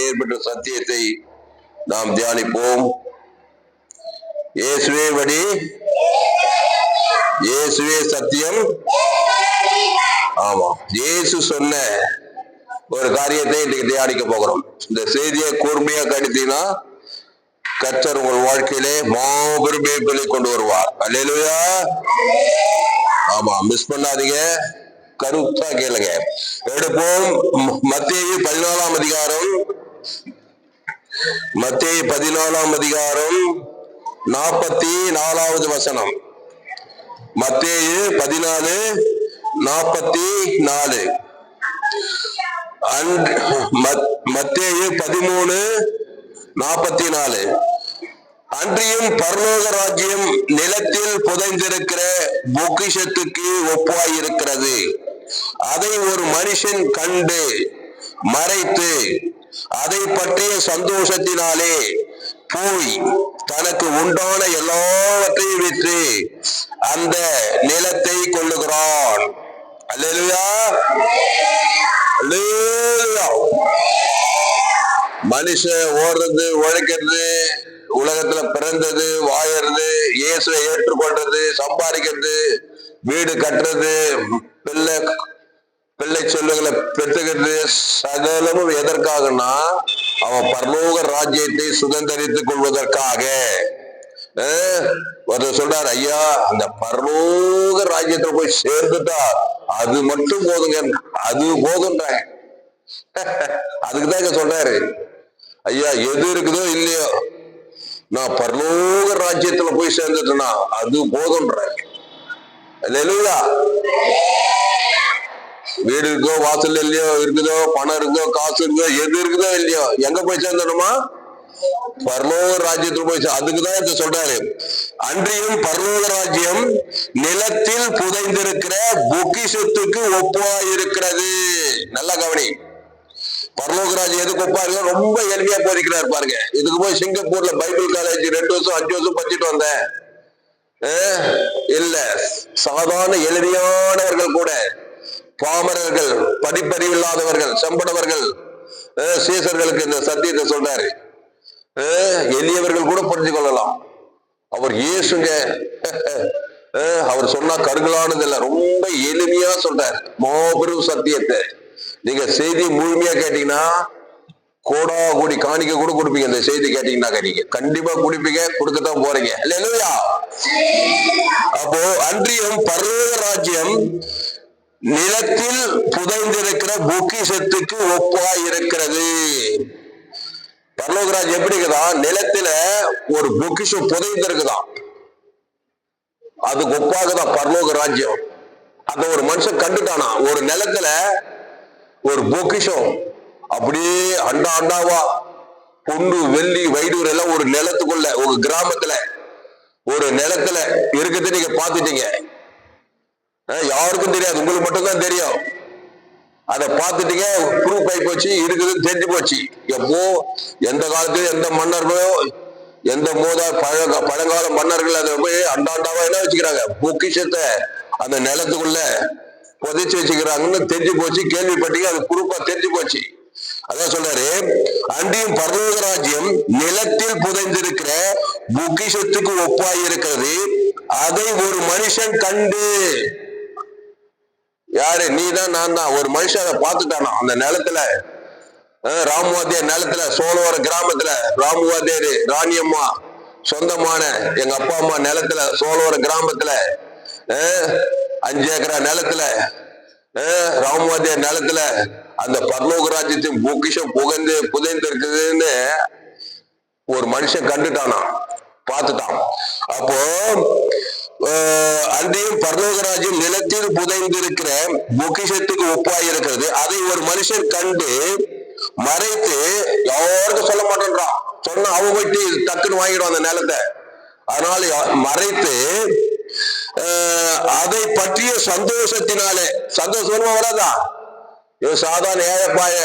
ஏற்பட்ட சத்தியத்தை நாம் தியானிப்போம். இயேசுவே வழி, இயேசுவே சத்தியம். ஆமா, இயேசு சொன்ன ஒரு காரியத்தை இன்றைக்கு தியானிக்க போகிறோம். இந்த செய்தியை கூர்மையா கடித்தீங்கன்னா கர்த்தர் உங்கள் வாழ்க்கையிலே மாபெரும் மேய்ப்பலை கொண்டு வருவார். அல்லேலூயா. ஆமா, மிஸ் பண்ணாதீங்க, கருத்தா கேளுங்க. எடுப்போம். மத்தேயு 14ஆம் அதிகாரம், மத்தேயு 14ஆம் அதிகாரம் 44வது வசனம். மத்தேயு 14:44. மத்தேயு 13:44. அன்றியும் பரலோக ராஜ்யம் நிலத்தில் புதைந்திருக்கிற பொக்கிஷத்துக்கு ஒப்பாயிருக்கிறது. அதை ஒரு மனுஷன் கண்டு மறைத்து அதை பற்றிய சந்தோஷத்தினாலே போய் தனக்கு உண்டான எல்லாவற்றையும் விற்று அந்த நிலத்தை கொள்ளுகிறான். அல்லேலூயா, அல்லேலூயா. மனுஷன் ஓடுறது, உழைக்கிறது, உலகத்துல பிறந்தது, வாயறது, இயேசுவை ஏற்றுக்கொள்றது, சம்பாதிக்கிறது, வீடு கட்டுறது, பிள்ளை செல்வங்களை பெற்றுக்கிறது, சகலமும் எதற்காகனா அவன் பரலோக ராஜ்யத்தை சுதந்திரித்துக் கொள்வதற்காக. ஒருத்தர் சொல்றாரு, ஐயா அந்த பரலோக ராஜ்யத்துல போய் சேர்ந்துட்டா அது மட்டும் போதுங்க, அது போதுன்றாங்க. அதுக்குதான் இங்க சொல்றாரு, ஐயா எது இருக்குதோ இல்லையோ நான் பரலோக ராஜ்யத்துல போய் சேர்ந்துட்டேன்னா அது போதுன்றாங்க. அல்லேலூயா. வீடு இருக்கோ, வாசல் இல்லையோ, இருக்குதோ, பணம் இருக்கோ, காசு இருக்கோ, எது இருக்குதோ இல்லையோ, எங்க போய் சேர்ந்துடணுமா? பரலோக ராஜ்யத்துல போய். அதுக்குதான் இத சொல்றாரு, அன்றியும் பரலோக ராஜ்யம் நிலத்தில் புதைந்திருக்கிற பொக்கிஷத்துக்கு ஒப்பாயிருக்கிறது. நல்லா கவனி. பரலோக ராஜ்யம் எதுக்கு ஒப்பா இருக்கு? ரொம்ப எளிமையா போதிக்கிறார் பாருங்க. இதுக்கு போய் சிங்கப்பூர்ல பைபிள் காலேஜ் 2 வருஷம் 5 வருஷம் படிச்சுட்டு வந்தேன் இல்ல. சாதாரண எளிமையானவர்கள் கூட, பாமரர்கள், படிப்பறிவு இல்லாதவர்கள், செம்படவர்கள், சீசர்களுக்கு இந்த சத்தியத்தை சொல்றாரு. எளியவர்கள் கூட புரிஞ்சு கொள்ளலாம். அவர் இயேசுங்க. அவர் சொன்னா கருங்கலானது இல்ல, ரொம்ப எளிமையா சொல்றாரு மாபெரும் சத்தியத்தை. நீங்க செய்தி முழுமையா கேட்டீங்கன்னா கோடா கோடி காணிக்க கூட கொடுப்பீங்க. இந்த செய்தி கேட்டீங்கன்னா நீங்க கண்டிப்பா குடிப்பீங்க, கொடுக்கத்தான் போறீங்க. அல்லேலூயா. அப்போ அன்றியும் பரலோக ராஜ்யம் நிலத்தில் புதைந்திருக்கிற பொக்கிஷத்துக்கு ஒப்பாய் இருக்கிறது. பரலோக ராஜ்யம் எப்படி இருக்குதான்? நிலத்துல ஒரு பொக்கிஷம் புதைந்திருக்குதான், அதுக்கு ஒப்பாகதான் பரலோக ராஜ்யம். அந்த ஒரு மனுஷன் கண்டுட்டானா, ஒரு நிலத்துல ஒரு பொக்கிஷம் அப்படியே அண்டா அண்டாவா பொண்ணு வெள்ளி வைடூர் எல்லாம் ஒரு நிலத்துக்குள்ள, ஒரு கிராமத்துல ஒரு நிலத்துல இருக்குது. நீங்க பாத்துட்டீங்க, யாருக்கும் தெரியாது, உங்களுக்கு மட்டும்தான் தெரியும். அதை பார்த்துட்டீங்க, ப்ரூஃப் ஆகி போச்சு, இருக்குதுன்னு தெரிஞ்சு போச்சு. எப்போ எந்த காலத்துல எந்த மன்னர்களோ, எந்த பழங்கால மன்னர்கள் அதை போய் அண்டாண்டாவா என்ன வச்சுக்கிறாங்க, பொக்கிஷத்தை அந்த நிலத்துக்குள்ள புதைச்சு வச்சுக்கிறாங்கன்னு தெரிஞ்சு போச்சு. கேள்விப்பட்டீங்க, அது ப்ரூஃபா தெரிஞ்சு போச்சு. அதான் சொல்றாரு, அன்றியும் பரலோக ராஜ்யம் நிலத்தில் புதைந்திருக்கிற பொக்கிஷத்துக்கு ஒப்பாய் இருக்கிறது. அதை ஒரு மனுஷன் கண்டு. யாரு? நீ தான், நான் தான். ஒரு மனுஷன் அதை பார்த்துட்டானா அந்த நிலத்துல, ராமுவாத்தியார் நிலத்துல, சோழவர கிராமத்துல, ராமுவாத்தியாரு ராணியம்மா சொந்தமான எங்க அப்பா அம்மா நிலத்துல, சோழவர கிராமத்துல 5 ஏக்கரா நிலத்துல, ராமுவாத்தியார் நிலத்துல அந்த பரலோக ராஜ்யத்தின் பொக்கிஷம் புதைந்து இருக்குதுன்னு ஒரு மனுஷன் கண்டுட்டானா, பார்த்துட்டான். அப்போ அன்றையும் பரலோக ராஜ்யம் நிலத்தில் புதைந்திருக்கிற பொக்கிஷத்துக்கு ஒப்பாய் இருக்கிறது. அதை ஒரு மனுஷன் கண்டு மறைத்து, யாருக்கும் சொல்ல மாட்டேன்றான். சொன்னா அவன் போயிட்டு டக்குன்னு வாங்கிடும் அந்த நிலத்தை. அதனால மறைத்து அதை பற்றிய சந்தோஷத்தினாலே, சந்தோஷமா வராதா? சாதாரண ஏழைப்பாய,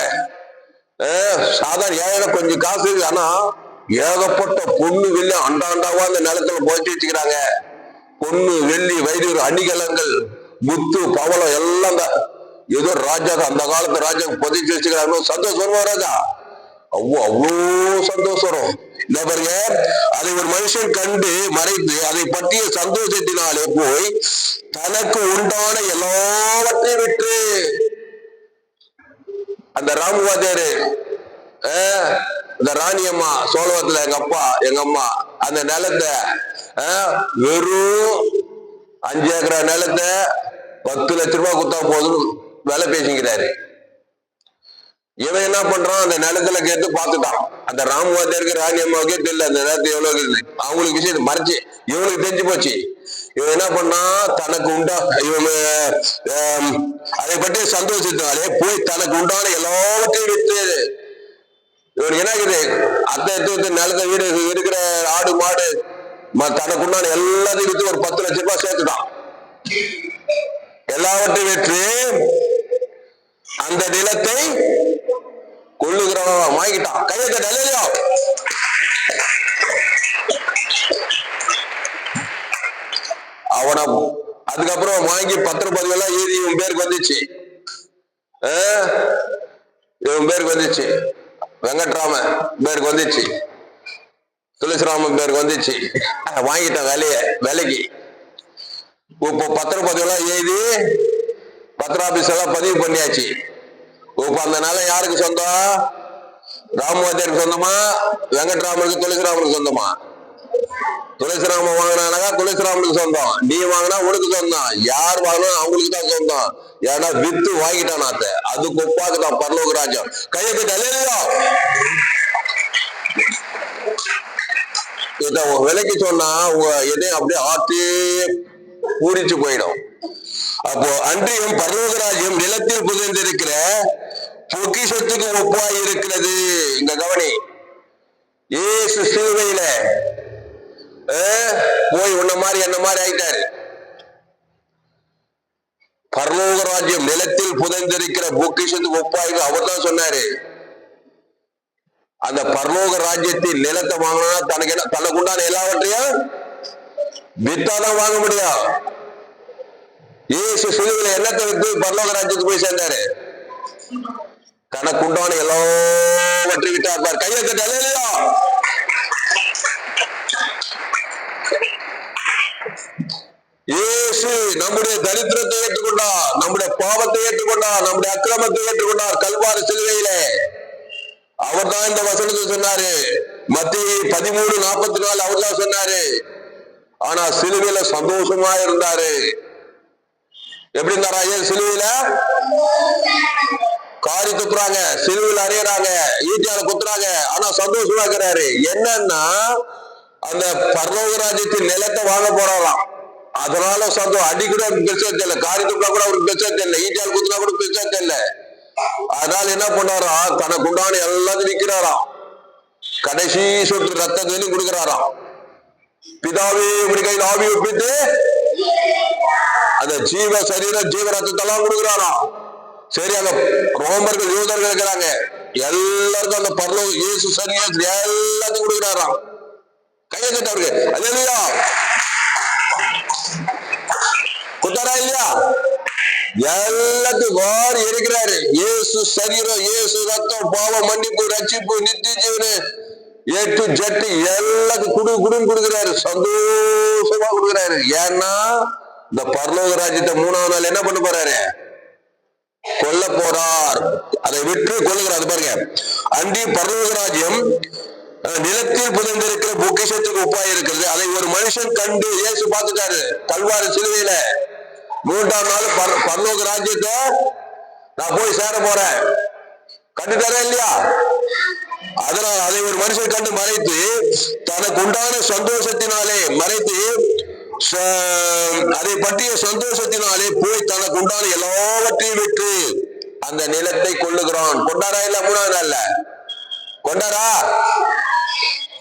சாதாரண ஏழை கொஞ்சம் காசு இருக்கு, ஆனா ஏகப்பட்ட பொண்ணு வெள்ளி அண்டாண்டாவா அந்த நிலத்துல போச்சு வச்சுக்கிறாங்க. பொண்ணு வெள்ளி வைடூர் அணிகலங்கள் முத்து பவளம் எல்லாம் ஏதோ ராஜா, அந்த காலத்து ராஜா புதைச்சு வச்சுக்கிறாங்க. சந்தோஷமா ராஜா அவ்வளோ சந்தோஷம் வரும். இந்த பாருங்க, அதை ஒரு மனுஷன் கண்டு மறைத்து அதை பற்றிய சந்தோஷத்தினாலே போய் தனக்கு உண்டான எல்லாவற்றையும் விட்டு, அந்த ராமுவாதியாரு, இந்த ராணி அம்மா சோழவத்துல எங்க அப்பா எங்க அம்மா அந்த நிலத்தை வெறும் 5 ஏக்கரா நிலத்தை 10 லட்ச ரூபாய் கொடுத்தா போதும் விலை பேசிக்கிறாரு. இவன் என்ன பண்றான், அந்த நிலத்துல கேட்டு பார்த்துட்டான். அந்த ராமுவாதியாருக்கு ராணி அம்மாவுக்கே தெரியல அந்த நேரத்தை எவ்வளவு இருக்குது. அவங்களுக்கு விஷயத்தை மறைச்சு இவனுக்கு தெரிஞ்சு போச்சு. இவன் என்ன பண்ணான், தனக்கு உண்டா அதை பற்றி சந்தோஷத்தினாலே போய் தனக்கு உண்டான எல்லாவற்றையும் விட்டு, இவனுக்கு என்ன இருக்குது, அத்தை எடுத்து நிலத்தை வீடு இருக்கிற ஆடு மாடு தனக்கு உண்டான எல்லாத்தையும் விட்டு ஒரு 10 லட்ச ரூபாய் சேர்த்துட்டான். எல்லாவற்றையும் விட்டு அந்த நிலத்தை கொள்ளுகிறவன் வாங்கிட்டான். கையை தட்ட இல்லையா? அவனை அதுக்கப்புறம் வாங்கி பத்திரப்பதிவெல்லாம் எழுதி இவன் பேருக்கு வந்துச்சு. இவன் பேருக்கு வந்துச்சு, வெங்கட்ராமன் பேருக்கு வந்துச்சு, துளசிராமன் பேருக்கு வந்துச்சு. வாங்கிட்டான் விலைக்கு. இப்போ பத்திரப்பதிவெல்லாம் எழுதி பத்திர ஆபீஸ் எல்லாம் பதிவு பண்ணியாச்சு. இப்ப அந்த நிலம் யாருக்கு சொந்தம்? ராமுவாதியாருக்கு சொந்தமா, வெங்கட்ராமனுக்கு துளசிராமனுக்கு சொந்தமா? துளசிராமன் வாங்கினானாக்கா துளசிராமனுக்கு சொந்தம், நீ வாங்கினா உனக்கு சொந்தம், யார் வாங்கினா அவங்களுக்கு தான் சொந்தம். ஏன்னா வித்து வாங்கிட்டான். அது கொப்பாக்குதான் பரலோக ராஜ்யம். கையை கட்ட இத விலைக்கு சொன்னா உங்க எதையும் அப்படியே ஆட்டி பூரிச்சு போயிடும். அப்போ அன்றியும் பரலோக ராஜ்யம் நிலத்தில் புதைந்திருக்கிற பொக்கிஷத்துக்கு ஒப்பாய் இருக்கிறது. இங்க கவனி, இயேசு சிலுவையில போய் உன்ன மாதிரி என்ன மாதிரி ஆயிட்டாரு. பரலோக ராஜ்யம் நிலத்தில் புதைந்திருக்கிற பொக்கிஷத்துக்கு ஒப்பாய் அவர் தான் சொன்னாரு. அந்த பரலோக ராஜ்யத்தில் நிலத்தை வாங்கினா தனக்கு என்ன, தனக்கு உண்டான எல்லாவற்றையும் வித்தாதான் வாங்க முடியும். இயேசு சிலுவையில என்னத்தை விட்டு பரலோக ராஜ்யத்துக்கு போய் சேர்ந்தாரு? தனக்கு உண்டான எல்லாவற்றையும் விட்டார். கையை கட்ட இல்லையா? இயேசு நம்முடைய தரித்திரத்தை ஏற்றுக்கொண்டார், நம்முடைய பாவத்தை ஏற்றுக்கொண்டார், நம்முடைய அக்கிரமத்தை ஏற்றுக்கொண்டார் கல்வாரி சிலுவையிலே. அவர் தான் இந்த வசனத்தை சொன்னாரு. மத்திய 13:44 அவர் தான் சொன்னாரு. ஆனா சிலுவையில சந்தோஷமா இருந்தாரு. எப்படி இருந்தாரா? சிலுவையில காரி குத்துறாங்க, சிலுவையில அறியறாங்க, ஈட்டியால குத்துறாங்க, ஆனா சந்தோஷமா இருக்கிறாரு. என்னன்னா அந்த பரலோக ராஜ்யத்தின் நிலத்தை வாங்க போறாராம். அதனால சந்தோஷம். அடி கூட அவருக்கு பெருசா தெரியல, காரி குத்துனா கூட அவருக்கு பெருசா தெரியல, ஈட்டியால் குத்துனா கூட பெருசா தெரியல. அதனால என்ன பண்ணாரா, தனக்கு உண்டான எல்லாத்தையும் விற்கிறாராம். கடைசி சொட்டு ரத்தத்தையும் கொடுக்கிறாராம். பிதாவே இப்படி கையில் ஆவி ஒப்பிட்டு அந்த ஜீவ சரீரம் ஜீவ ரத்தத்தெல்லாம் கொடுக்கிறாராம். சரி, அங்க ரோமர்கள் யூதர்கள் இருக்கிறாங்க, எல்லாருக்கும் அந்த பரலோக இயேசு சரீரம் எல்லாத்தையும் கொடுக்கிறாராம். கையை கட்ட அவருக்கு அல்லேலூயா. குத்தாரா இல்லையா? எல்லாத்தையும் வாரி இருக்கிறாரு. இயேசு சரீரம், இயேசு ரத்தம், பாவ மன்னிப்பு, ரட்சிப்பு, நித்திய ஜீவனு, A to Z எல்லாத்துக்கும் குடுன்னு கொடுக்கிறாரு. சந்தோஷமா கொடுக்கிறாரு. ஏன்னா இந்த பரலோக ராஜ்யத்தை 3ஆவது நாள் என்ன பண்ண போறாரு? கொல்ல போறார். அதை விட்டு கொல்லுகிறார். பாருங்க, அன்றி பரலோக ராஜ்யம் நிலத்தில் புதைந்திருக்கிற பொக்கிஷத்துக்கு ஒப்பாய் இருக்கிறது. அதை ஒரு மனுஷன் கண்டு இயேசு பார்த்துட்டாரு கல்வாரி சிலுவையில. 3ஆம் நாள் பரலோக ராஜ்யத்தை நான் போய் சேர போறேன் கண்டுட்டாரா இல்லையா? அதனால அதை ஒரு மனுஷன் கண்டு மறைத்து தனக்கு உண்டான சந்தோஷத்தினாலே மறைத்து அதை பற்றிய சந்தோஷத்தினாலே போய் தனக்கு உண்டான எல்லாவற்றையும் விட்டு அந்த நிலத்தை கொள்ளுகிறான். கொண்டாரா இல்ல? 3ஆவது நாள்ல கொண்டாரா?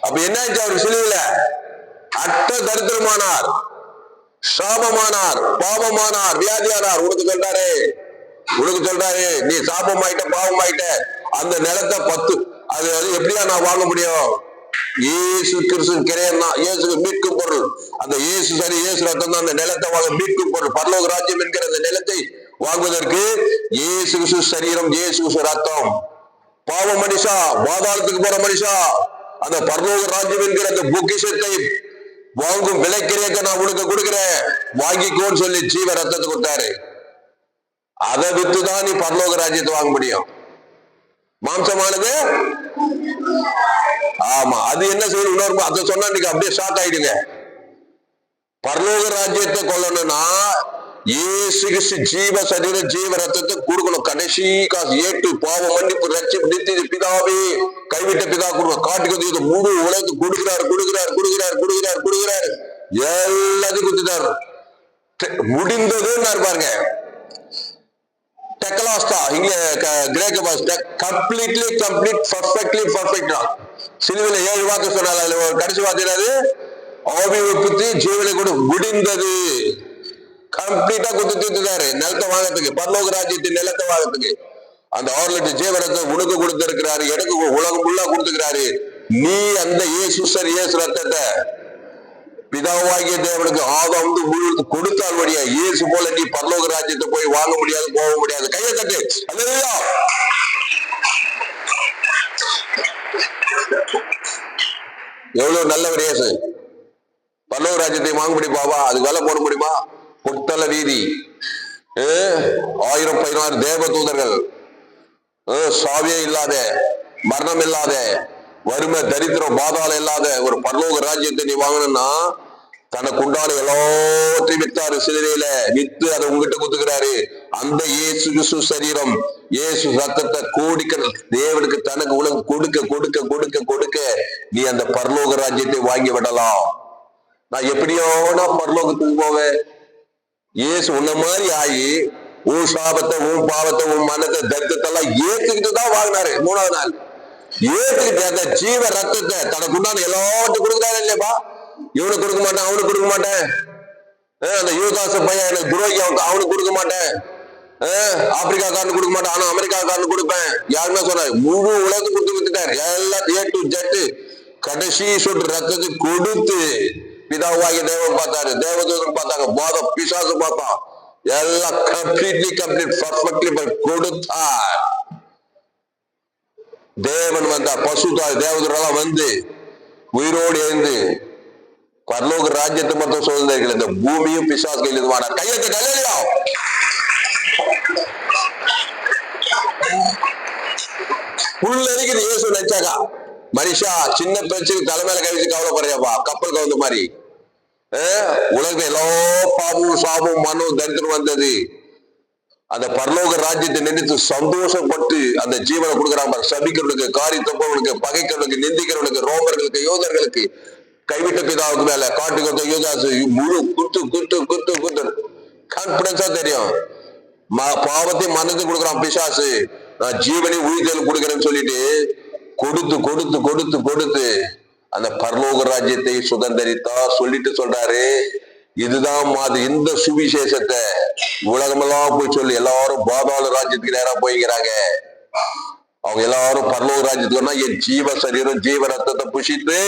அப்ப என்ன ஆச்சு? அவர் சிலுவையில அட்ட தரித்திரமானார், சாபமானார், பாவமானார், வியாதியானார். உனக்கு சொல்றாரு நீ சாபமாயிட்ட, பாவமாயிட்ட, அந்த நிலத்தை 10 அது எப்படியா நான் வாங்க முடியும்? இயேசு கிறிஸ்து கிரையன்னா, இயேசுக்கு மீட்கும் பொருள். அந்த இயேசு சரி, இயேசு ரத்தம் தான் அந்த நிலத்தை வாங்க மீட்கும் பொருள். பரலோக ராஜ்யம் என்கிற அந்த நிலத்தை வாங்குவதற்கு இயேசு கிறிஸ்து சரீரம், இயேசு கிறிஸ்து ரத்தம் பாவ மனுஷா, பாதாளத்துக்கு போற மனுஷா, அந்த பரலோக ராஜ்யம் என்கிற அந்த பொக்கிஷத்தை வாங்கும் விலைக்கிறையக்க நான் உனக்கு கொடுக்கிறேன், வாங்கிக்கோன்னு சொல்லி ஜீவ ரத்தத்தை கொடுத்தாரு. அதை வித்துதான் நீ பரலோக ராஜ்யத்தை வாங்க முடியும். மாம்சமானது ஆமா, அது என்ன செய்யணும்? இன்னொரு அதை சொன்னா நீங்க அப்படியே ஷாக் ஆயிடுங்க. பரலோக ராஜ்யத்தை கொள்ளணும்னா இயேசு கிறிஸ்து ஜீவ சரீர ஜீவ ரத்தத்தை கொடுக்கணும். கடைசி காசு ஏட்டு பாவ மன்னிப்பு ரட்சிப்பு நித்திய பிதாவே கைவிட்ட பிதா கொடுக்கணும். காட்டுக்கு முழு உலகத்து கொடுக்கிறாரு கொடுக்கிறாரு கொடுக்கிறாரு கொடுக்கிறாரு கொடுக்கிறாரு, எல்லாத்தையும் கொடுத்துட்டாரு. முடிந்ததுன்னு பாருங்க. டெக்கலாஸ்டா இங்க கிரேக்க பாஷை கம்ப்ளீட்லி கம்ப்ளீட் பர்ஃபெக்ட்லி பர்ஃபெக்டா. சிலுவையில 7 வார்த்தை சொன்னால அதுல கடைசி வார்த்தை ஆவியை பத்தி ஜீவனை கூட முடிந்தது. கம்ப்ளீட்டா கொடுத்து தீர்த்துட்டாரு நிலத்தை வாங்கறதுக்கு, பரலோக ராஜ்யத்தின் நிலத்தை வாங்கறதுக்கு. அந்த 6 லிட்டர் ஜீவரத்தை உனக்கு கொடுத்திருக்கிறாரு, எனக்கு உலகம் ஃபுல்லா கொடுத்துக்கிறாரு. நீ அந்த இயேசு ரத்தத்தை பிதாவாகிய தேவனுக்கு ஆதாம் முழு கொடுத்தால் வழியா இயேசு போல நீ பரலோக ராஜ்யத்தை போய் வாங்க முடியாது, போக முடியாது. கையை தட்டு. அல்லேலூயா. எவ்வளவு நல்லவர் இயேசு. பரலோக ராஜ்யத்தை வாங்க முடியுமாவா? அதுக்கு வேலை போட முடியுமா? பொட்டல வீதி 1000-16 தேவ தூதர்கள், சாவியே இல்லாத, மரணம் இல்லாத, வறுமை தரித்திரம் பாதாளம் இல்லாத ஒரு பரலோக ராஜ்யத்தை நீ வாங்கணும்னா தனக்கு உண்டான எல்லாத்தையும் வித்தாரு. சிலுவையில வித்து அதை உங்ககிட்ட குத்துக்கிறாரு. அந்த இயேசு கிறிஸ்து சரீரம் இயேசு ரத்தத்தை கோடிக்க தேவனுக்கு தனக்கு உலகம் கொடுக்க கொடுக்க கொடுக்க கொடுக்க நீ அந்த பரலோக ராஜ்யத்தை வாங்கி விடலாம். நான் எப்படியோ நான் பரலோகத்துக்கு போவேன். இயேசு உன்ன மாதிரி ஆகி உன் சாபத்தை உன் பாவத்தை உன் மனத்தை தரித்திரத்தை எல்லாம் ஏத்துக்கிட்டு தான் வாங்கினாரு. 3ஆவது நாள் ஏத்துக்கிட்டு அந்த ஜீவ ரத்தத்தை தனக்கு உண்டான எல்லாத்தையும் கொடுக்குறாரு இல்லையப்பா. இவனுக்கு கொடுக்க மாட்டேன், அவனுக்கு கொடுக்க மாட்டேன், அந்த யூதாச பையன் எனக்கு துரோகி அவனுக்கு கொடுக்க மாட்டேன், ஆப்பிரிக்காக்காரனு கொடுக்க மாட்டேன், ஆனா அமெரிக்காக்காரனு கொடுப்பேன். யாருமே சொன்னாரு. முழு உலகத்துக்கு கொடுத்து விட்டுட்டாரு. எல்லாம் ஏ டு ஜெட் கடைசி சொட்டு ரத்தத்தை கொடுத்து பிதாவாகிய தேவன் பார்த்தாரு, தேவதூதன் பார்த்தாங்க, பாத பிசாசு பார்த்தான். எல்லாம் கம்ப்ளீட்லி கம்ப்ளீட் பர்ஃபெக்ட்லி கொடுத்தார். தேவன் வந்தார், பசுத்தார் தேவதூரெல்லாம் வந்து உயிரோடு எழுந்து பரலோக ராஜ்யத்தை மட்டும் சுதந்திரிகள். இந்த பூமியும் பிசாசு கையில் வாடா. கையத்தை கல்லையா புல்லரிக்குது. இயேசு நினைச்சாக்கா மனுஷா சின்ன பிரச்சனைக்கு தலைமையில கை வச்சு கவலைப்படுறியாப்பா, கப்பல் கவுந்த மாதிரி. உலகத்துல எல்லா பாவமும் சாபமும் மண்ணும் தரித்திரம் வந்தது. அந்த பரலோக ராஜ்யத்தை நினைத்து சந்தோஷப்பட்டு அந்த ஜீவனை கொடுக்குறாங்க. சபிக்கிறவனுக்கு, காரி தப்பவனுக்கு, பகைக்கிறவனுக்கு, நிந்திக்கிறவனுக்கு, ரோமர்களுக்கு, யோதர்களுக்கு, கைவிட்ட பிதாவுக்கு மேல காட்டுக்கு வந்த யோதாசு முழு குத்து குத்து குத்து குத்து கான்பிடன்ஸா தெரியும். பாவத்தை மனது கொடுக்குறான் பிசாசு. நான் ஜீவனை உயிர்த்தல் கொடுக்குறேன்னு சொல்லிட்டு கொடுத்து கொடுத்து கொடுத்து கொடுத்து அந்த பரலோக ராஜ்யத்தை சுதந்திரித்தா சொல்லிட்டு சொல்றாரு. இதுதான் மாதிரி இந்த சுவிசேஷத்தை உலகமெல்லாம் போய் சொல்லி எல்லாரும் பாதாள ராஜ்யத்துக்கு நேரம் போய்க்கிறாங்க. அவங்க எல்லாரும் பரலோக ராஜ்யத்துக்குன்னா என் ஜீவ சரீரம் ஜீவ ரத்தத்தை புஷித்து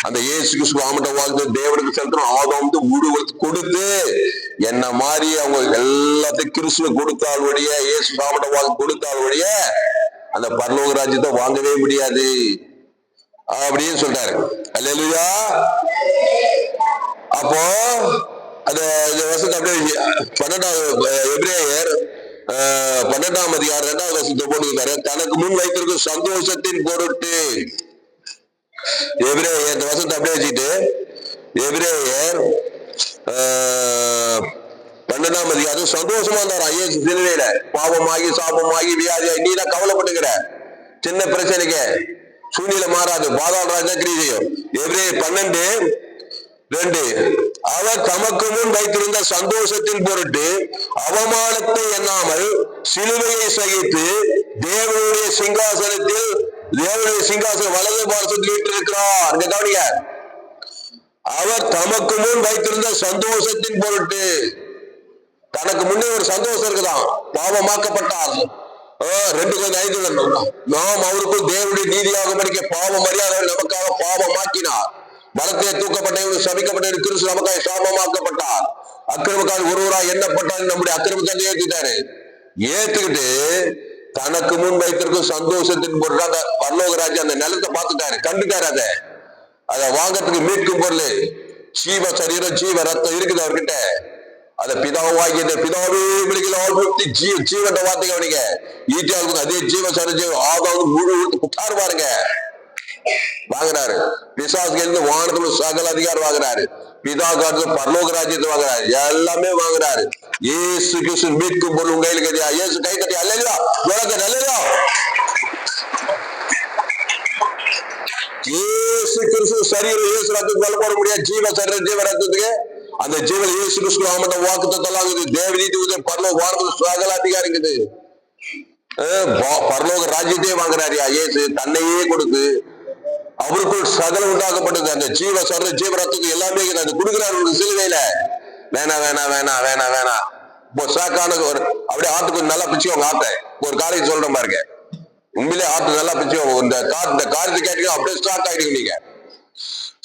அந்த இயேசு கிறிஸ்து ஆமட்ட வாழ்ந்து தேவனுக்கு செலுத்தணும். ஆதாம் உருவத்து கொடுத்து என்ன மாதிரி அவங்க எல்லாத்தையும் கிறிஸ்துவ கொடுத்தால் வழிய இயேசு ஆமட்ட வாழ்ந்து கொடுத்தால் வழிய அந்த பரலோக ராஜ்யத்தை வாங்கவே முடியாது அப்படின்னு சொல்றாரு. அல்லேலூயா. அப்போ அந்த வருஷத்தை அப்படியே 12வது எபிரேயர் 12ஆம் அதிகாரம் 2வது வருஷத்தை போட்டுக்கிறாரு. தனக்கு முன் வைத்திருக்கும் சந்தோஷத்தின் பொருட்டு எபிரேயர் இந்த வருஷத்தை அப்படியே வச்சுட்டு எபிரேயர் 12ஆம் அதிகாரம் சந்தோஷமா இருந்தாரா இயேசு சிலுவையில. பாவமாகி சாபமாகி வியாதியாகி நீ தான் கவலைப்பட்டுக்கிற சின்ன பிரச்சனைக்கு சூழ்நிலை மாறாது, பாதாள ராஜா கிரியை செய்யும். எபிரேயர் 12:2 அவர் தமக்கு முன் வைத்திருந்த சந்தோஷத்தின் பொருட்டு அவமானத்தை எண்ணாமல் சிலுவையை சகித்து தேவனுடைய சிங்காசனம் வலது பாரசத்தில் வீட்டிருக்கிறார். கவனிங்க, அவர் தமக்கு முன் வைத்திருந்த சந்தோஷத்தின் பொருட்டு தனக்கு முன்னே ஒரு சந்தோஷம் இருக்குதான். பாவமாக்கப்பட்டார். 2:5 நாம் அவருக்குள் தேவனுடைய நீதியாக படிக்க பாவம் மரியாதை நமக்காக பாவமாக்கினார். பலத்தை தூக்கப்பட்டவர்கள் சபிக்கப்பட்டவர்கள் கிறிஸ்து நமக்காக சாபமாக்கப்பட்டார். அக்கிரமக்காரர் ஒருவராய் எண்ணப்பட்டார். நம்முடைய அக்கிரமத்தை ஏற்றுட்டாரு. ஏத்துக்கிட்டு தனக்கு முன் வைத்திருக்கும் சந்தோஷத்தின் பொருள் அந்த பரலோக ராஜ்யம் அந்த நிலத்தை பார்த்துட்டாரு, கண்டுட்டாரு. அதை வாங்கறதுக்கு மீட்கும் பொருள் ஜீவ சரீரம் ஜீவ ரத்தம் இருக்குது அவர்கிட்ட. அதை பிதாவாகிய பிதாவே ஜீவன் வார்த்தைங்க அவனுங்க ஈட்டியா இருக்குது. அதே ஜீவ சரீரம் ஆதாவது முழு குட்டாரு பாருங்க வாங்குறாரு. பிசாசுக்கு வானத்துல சகல அதிகாரம் வாங்குறாரு. பிதா காலத்துல பரலோக ராஜ்யத்தை வாங்குறாரு. எல்லாமே வாங்குறாரு. இயேசு கிறிஸ்து மீட்கும் பொருள் உங்க கையில் கட்டியா? இயேசு கை கட்டியா? அல்லேலூயா, அல்லேலூயா. இயேசு கிறிஸ்து சரீரம் இயேசு ரத்தத்துக்கு கொலை போட முடியாது. ஜீவ சரீரம் ஜீவ ரத்தத்துக்கு அந்த ஜீவன் இயேசு கிறிஸ்து அவன் வாக்குத்தத்தெல்லாம் இருக்குது. தேவநீதி பரலோக வானத்துல சகல அதிகாரம் இருக்குது. பரலோக ராஜ்யத்தையே வாங்குறாரியா இயேசு, தன்னையே கொடுத்து அவருக்குள் சகலம் உண்டாக்கப்பட்டது. அந்த ஜீவ சர்ற ஜீவ ரத்துக்கு எல்லாமே அது கொடுக்குறாரு சிலுவையில. வேணா வேணா வேணா வேணா வேணா சாக்கான ஒரு அப்படியே ஆத்து கொஞ்சம் நல்லா பிச்சுக்கோங்க. ஆத்த ஒரு காலைக்கு சொல்றேன் பாருங்க, உண்மையிலே ஆத்து நல்லா பிச்சுக்கோங்க. இந்த காரியத்தை கேட்டீங்க அப்படியே ஸ்டார்ட் ஆகிடுங்க நீங்க.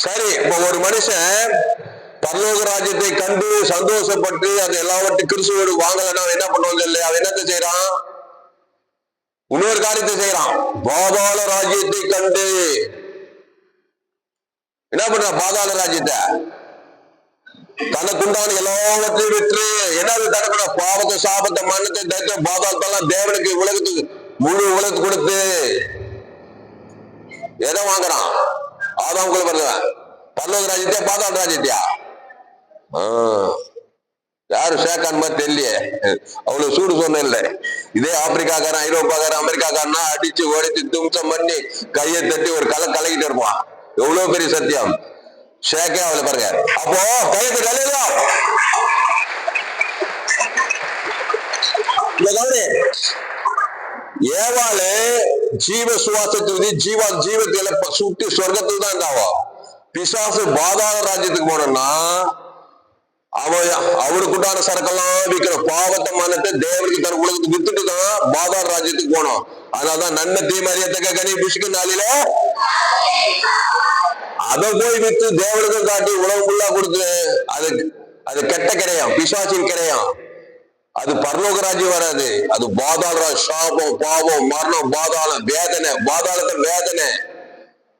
சரி, இப்ப ஒரு மனுஷன் பரலோக ராஜ்யத்தை கண்டு சந்தோஷப்பட்டு அது எல்லாவற்றையும் கிறிஸ்துவோடு வாங்கலன்னா என்ன பண்ணுவாங்க இல்லையா? அவன் என்னத்தை செய்யறான்? இன்னொரு காரியத்தை செய்யறான். பாதாள ராஜ்யத்தை கண்டு என்ன பண்ற? பாதாள ராஜ்யத்தை தனக்குண்டான எல்லாவற்றையும் விற்று என்னது தனக்குள்ள பாவத்தை சாபத்தை மன்னத்தை தைத்த பாதாளத்தெல்லாம் தேவனுக்கு உலகத்துக்கு முழு உலகத்துக்கு கொடுத்து எதை வாங்குறான்? ஆதாமுக்குள்ள வருவான். பரலோக ராஜ்யத்தையா பாதாள ராஜ்யத்தையா? யாரு சேக்கான் மாதிரி தெரியலையே, அவ்வளவு சூடு சொன்ன இல்லை. இதே ஆப்பிரிக்காக்காரன் ஐரோப்பாக்காரன் அமெரிக்காக்காரனா அடிச்சு ஓடிச்சு தும்சம் பண்ணி கையை தட்டி ஒரு கலக்கிட்டு இருப்பான். எவ்வளவு பெரிய சத்தியம். ஷேக்கே அவளை பாருங்க. அப்போ கையத்தை கலையா ஏவாளு ஜீவ சுவாசத்துக்கு ஜீவத்தில சுட்டி சொர்க்கத்துக்கு தான் இருந்தாவோ. பிசாசு பாதாள ராஜ்யத்துக்கு போனோம்னா அவருக்குண்டான சரக்கெல்லாம் விற்கிற பாவத்தை மனத்தை தேவனுக்கு தன் உலகத்துக்கு வித்துட்டு தான் பாதாள ராஜ்யத்துக்கு போனோம். அதனாலதான் நன்மை தீமறியத்தக்க கனி புஷ்கு நாளில அதை போய் வித்து தேவனுக்கும் காட்டி உலகம் ஃபுல்லா கொடுத்து அது கெட்ட கிடையாது, பிசாசின் கிடையாது. அது பரலோக ராஜ்யம் வராது. அது பாதாள சாபம் பாவம் மரணம் பாதாளம் வேதனை, பாதாளத்தை வேதனை.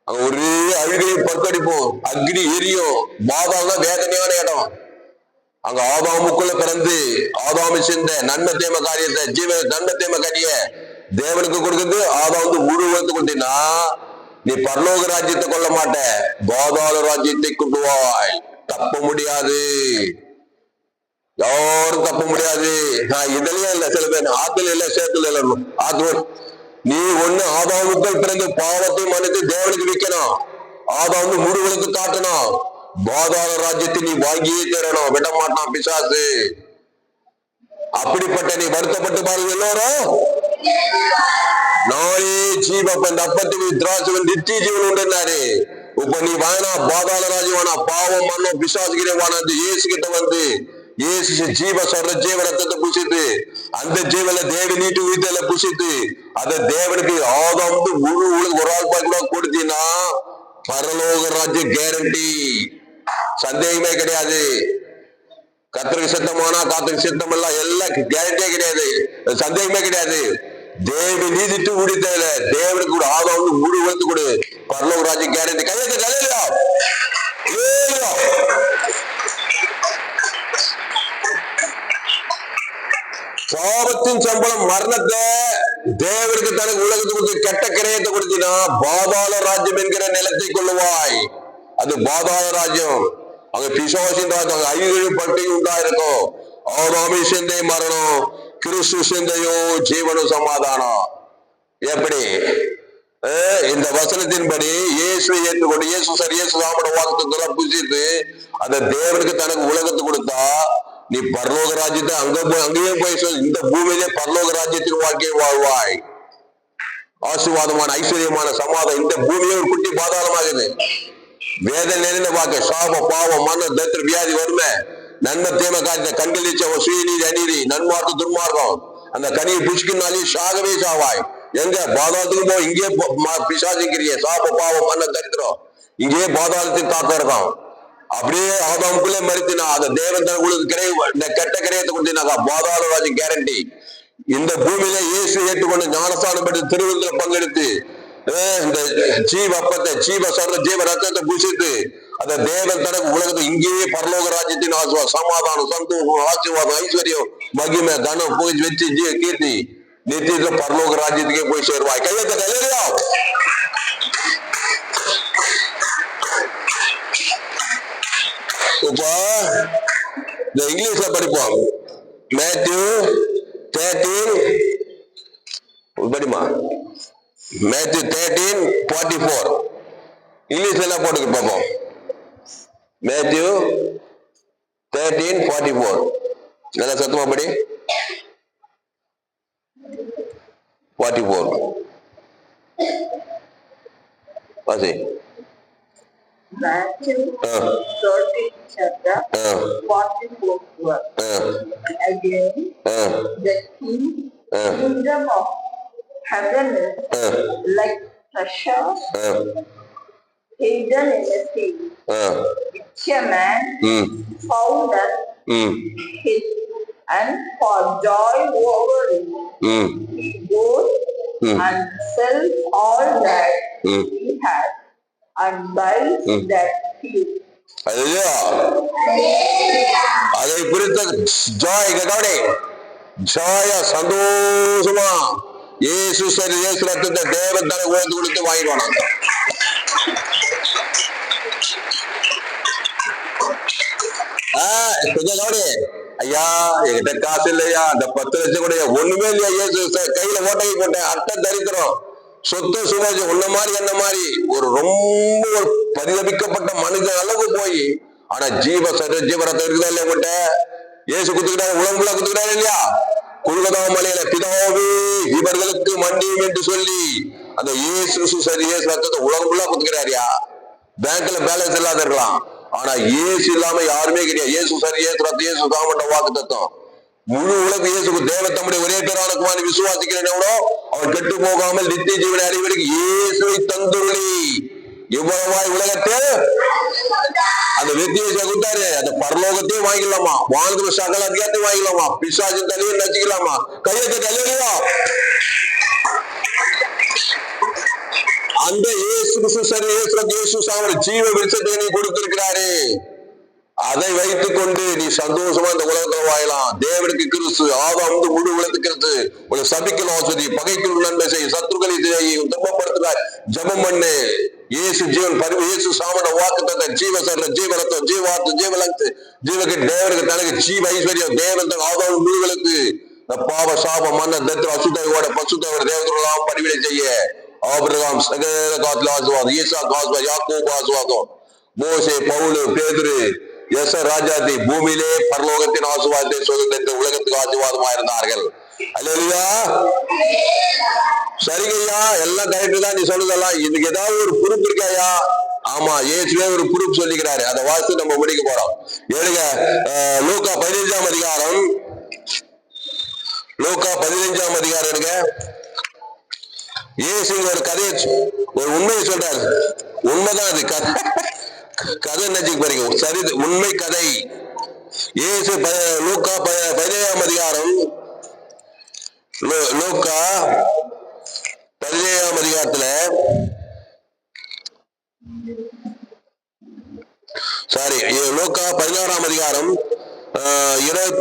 அங்க ஒரே அழுகையும் பற்கடிப்போம், அக்னி எரியும். பாதாளம் வேதனையான இடம். அங்க ஆதாமுக்குள்ள பிறந்து ஆதாமு சென்ற நன்மை தேம காரியத்தை ஜீவ நன்மை தேம கனிய தேவனுக்கு கொடுக்குறது ஆதாம் முழு உலகத்தை கொடுத்தீங்கன்னா நீ பரலோக ராஜ்யத்தை கொள்ள மாட்ட, பாதாள ராஜ்யத்தை கொண்டு வாய். தப்ப முடியாது, யாரும் தப்ப முடியாது. நான் இதுலயே இல்ல, சில பேர் ஆத்துல இல்ல சேத்துல இல்ல. ஆத்து நீ ஒண்ணு ஆதாமுக்கள் பிறந்து பாவத்தை மன்னித்து தேவனுக்கு விற்கணும். ஆதாம் முழு உலகத்தை காட்டணும். பாதாள ராஜ்யத்தை நீ வாங்கியே தரணும். விட மாட்டான் பிசாசு. அப்படிப்பட்ட நீ வருத்தப்பட்டு பாருங்க எல்லாரும். நானே ஜீவன் அந்த அப்பத்துக்கு திராட்சவன் நித்திய ஜீவன் உண்டுனாரு. இப்ப நீ வாங்கினா பாதாள ராஜ்யம் வானா, பாவம் மன்னும் பிசாசுகிற வானா, இயேசு கிட்ட வந்து இயேசு ஜீவ சொல்ற ஜீவ ரத்தத்தை புசித்து அந்த ஜீவனை தேவ நீட்டு உயிர்த்தல புசித்து அதை தேவனுக்கு ஆதாம் முழு ஒரு ஆள் கூட கொடுத்தீங்கன்னா பரலோக ராஜ்யம் கேரண்டி. சந்தேகமே கிடையாது. கத்திரிக்கு சித்தமானா காத்திரிக்கு சித்தம் எல்லாம் எல்லாம் கேரண்டியே கிடையாது, சந்தேகமே கிடையாது. தேவ நீதிட்டு உடித்தல தேவனுக்கு கூட ஆதாம் முழு உழைத்து கொடு. பரலோக ராஜ்யம் கேரண்டி. கையெழுத்து கலையா பாவத்தின் சம்பளம் மரணத்தை தேவனுக்கு தனக்கு உலகத்துக்கு கெட்ட கிரயத்தை கொடுத்தீங்கன்னா பாதாள ராஜ்யம் என்கிற நிலத்தை கொள்ளுவாய். அது பாதாள ராஜ்யம். அங்க பிசாசின் ராஜ்யம். அங்க 5 பட்டிகை உண்டா இருக்கும். ஆதாமி சிந்தை மரணம், கிறிஸ்து சிந்தையோ ஜீவனும் சமாதானம். எப்படி இந்த வசனத்தின்படி இயேசுவை ஏற்றுக்கொண்டு இயேசு சார் இயேசு சாமட வாசத்தை புசித்து அந்த தேவனுக்கு தனக்கு உலகத்தை கொடுத்தா நீ பரலோக ராஜ்யத்தை அங்கேயே போய் இந்த பூமியிலே பரலோக ராஜ்யத்தின் வாழ்க்கையை வாழ்வாய். ஆசீர்வாதமான ஐஸ்வர்யமான சமாதானம். இந்த பூமியே ஒரு குட்டி பாதாளமாகுது. வேதனை நிறைந்த வாக்கு சாப பாவம் மன தத்திர வியாதி வறுமை நன்மை தேம காரியத்தை கண்களிச்ச சுயநீதி அநீதி நன்மார்க்கு துன்மார்க்கம் அந்த கனியை புஷ்கினாலே சாகவே சாவாய். எங்க பாதாளத்துக்கு போ, இங்கே பிசாசிக்கிறிய சாப பாவம் மன தரித்திரம் இங்கேயே பாதாளத்தின் தாக்கம் இருக்கும். அப்படியே ஆதாமுக்குள்ளே மறுத்தினா அந்த தேவன் தனக்கு கிரை இந்த கெட்ட கிரயத்தை கொடுத்தீங்கன்னாக்கா பாதாள ராஜ்யம் கேரண்டி. இந்த பூமியில இயேசு ஏற்றுக்கொண்டு ஞானஸ்தானம் பெற்று திருவிழத்தில் பங்கெடுத்து இந்த ஜீவப்பத்தை ஜீவ ரத்தத்தை பூசிட்டு அந்த தேவன் தனக்கு உலகத்தை இங்கேயே பரலோக ராஜ்யத்தின் ஆசிர்வாதம், சமாதானம், சந்தோஷம், ஆசீர்வாதம், ஐஸ்வர்யம், மகிமை, கனம், புகழ், வெற்றி, கீர்த்தி நித்தியத்துல பரலோக ராஜ்யத்துக்கே போய் சேருவாய். கையெழுத்த கையிலையா? இப்ப இந்த இங்கிலீஷ்ல படிப்போம். மேத்யூ 13 படிமா, மேத்யூ 13:44 இங்கிலீஷ்ல என்ன போட்டுக்கு பார்ப்போம். மேத்யூ 13:44 நல்லா சத்தமா படி. 44 வாசி. Matthew 13 chapter 44 again the kingdom of heaven is like treasure hidden in a sea which a man found and hid, and for joy over it he goes and sells all that he has and buys that field. அதை குறித்த Joy கவனி, ஜாய சந்தோஷமா இயேசு ரத்தத்தை தேவன் தனக்கு உயர்ந்து கொடுத்து வாங்கிடுவாங்க. கொஞ்சம் கவனி. ஐயா என்கிட்ட காசு இல்லையா, அந்த 10 லட்சம் கூட ஒண்ணுமே இல்லையா, இயேசு கையில ஓட்டையை போட்டேன், அட்டை தரித்திரம், சொத்து சுபாஜி, உன்ன மாதிரி என்ன மாதிரி ரொம்ப ஒரு பரிதபிக்கப்பட்ட மனிதன் அளவு போய், ஆனா ஜீவரத்தம் இருக்குதா இல்லையா உங்கள்கிட்ட? இயேசு குத்துக்கிட்டாரு, உலகங்களா குத்துக்கிட்டாரு இல்லையா? குல்கதா மலையில பிதாவே இவர்களுக்கு மன்னியும் என்று சொல்லி அந்த இயேசு ரத்தத்தை உலகங்களா குத்துக்கிறாரியா? பேங்க்ல பேலன்ஸ் இல்லாத இருக்கலாம், ஆனா இயேசு இல்லாம யாருமே கிடையாது. இயேசு ரத்தம், இயேசு சாமண்ட வாக்கு தத்துவம். முழு உலக இயேசுக்கு தேவன் தம்முடைய ஒரே பேரான குமாரனை விசுவாசிக்கிறேன் எவ்வளோ அவன் கெட்டு போகாமல் நித்திய ஜீவனை அறிவதற்கு இயேசுவை தந்துள்ளி இவ்வளவாய் உலகத்தில் அந்த வெற்றியை கொடுத்தாரு. அந்த பரலோகத்தையும் வாங்கிக்கலாமா, வாழ்ந்து சகல அதிகாரத்தையும் வாங்கிக்கலாமா, பிசாசின் தலையை நச்சுக்கலாமா. கையெழுத்து தலைவலியா? அந்த இயேசு சாமி ஜீவ விருட்சத்தை நீ கொடுத்திருக்கிறாரு. அதை வைத்துக் கொண்டு நீ சந்தோஷமா இந்த உலகத்துல வாழலாம். தேவனுக்கு கிறிஸ்து ஆதாம் முழு உலகத்துக்கு கிறிஸ்து ஒரு சபிக்கல் ஆஸ்வதி, பகைக்குள் நன்மை செய், சத்துருக்களை துன்பப்படுத்துகிறார், ஜபம் பண்ணு. இயேசு ஜீவன் இயேசு சாமன வாக்கு தந்த ஜீவரத்தம், ஜீவாத்து, ஜீவலத்து, ஜீவக்கு தேவனுக்கு தனக்கு ஜீவ ஐஸ்வர்யம், தேவன் தன் ஆதாம் முழுகளுக்கு பாவ சாப மன்ன தத்திர அசுத்தோட பசுத்தோட தேவதெல்லாம் பணிவிடை செய்ய ஆபிரகாம் சகல காத்துல ஆசுவாதம், ஈசா ஆசுவாதம், யாக்கோபு ஆசுவாதம், மோசே, பவுலு, பேதுரு, ராஜாதி பூமியிலே பரலோகத்தின் ஆசீர்வாதத்தை சுதந்திரத்தை உலகத்துக்கு ஆசீர்வாதமா இருந்தார்கள். அல்லேலூயா. சரிங்கய்யா, எல்லாம் கரெக்ட் தான் நீ சொல்லுதெல்லாம். இதுக்கு ஏதாவது ஒரு ப்ரூஃப் இருக்காயா? ஆமா, இயேசுவே ஒரு ப்ரூஃப் சொல்லிக்கிறாரு. அதை வாசித்து நம்ம முடிக்க போறோம். ஏழுங்க, லூக்கா 15ஆம் அதிகாரம், லூக்கா 15ஆம் அதிகாரம் எடுங்க. இயேசு ஒரு கதையை, ஒரு உண்மையை சொல்றாரு. உண்மைதான் அது, கதை நினைச்சுக்கு பாருங்க, சரி, உண்மை கதை. இயேசு லூக்கா 15ஆம் அதிகாரம், லூக்கா 15ஆம் அதிகாரத்துல லூக்கா 16ஆம் அதிகாரம்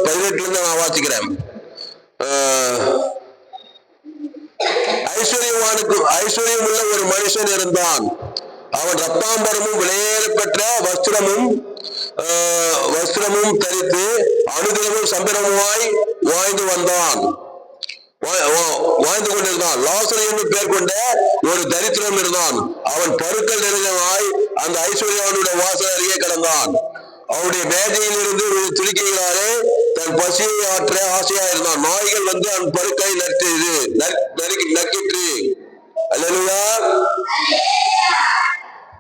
18 இருந்து நான் வாசிக்கிறேன். ஐஸ்வர்யம் உள்ள ஒரு மனுஷன் இருந்தான். அவன் ரத்தாம்பரமும் விலையேறப்பெற்ற வஸ்திரமும் தரித்து அனுதினமும் சம்பரமாய் வாழ்ந்து கொண்டிருந்தான். லாசரு என்னும் பேர் கொண்ட ஒரு தரித்திரம் இருந்தான். அவன் பருக்கள் நிறைந்தவனாய் அந்த ஐஸ்வர்யாவுடைய வாசல் அருகே கிடந்தான். அவனுடைய மேஜையில் இருந்து துளிக்கைகளாலே தன் பசியை ஆற்ற ஆசையா இருந்தான். நாய்கள் வந்து அவன் பருக்கை நக்கிற்று. அல்லேலூயா.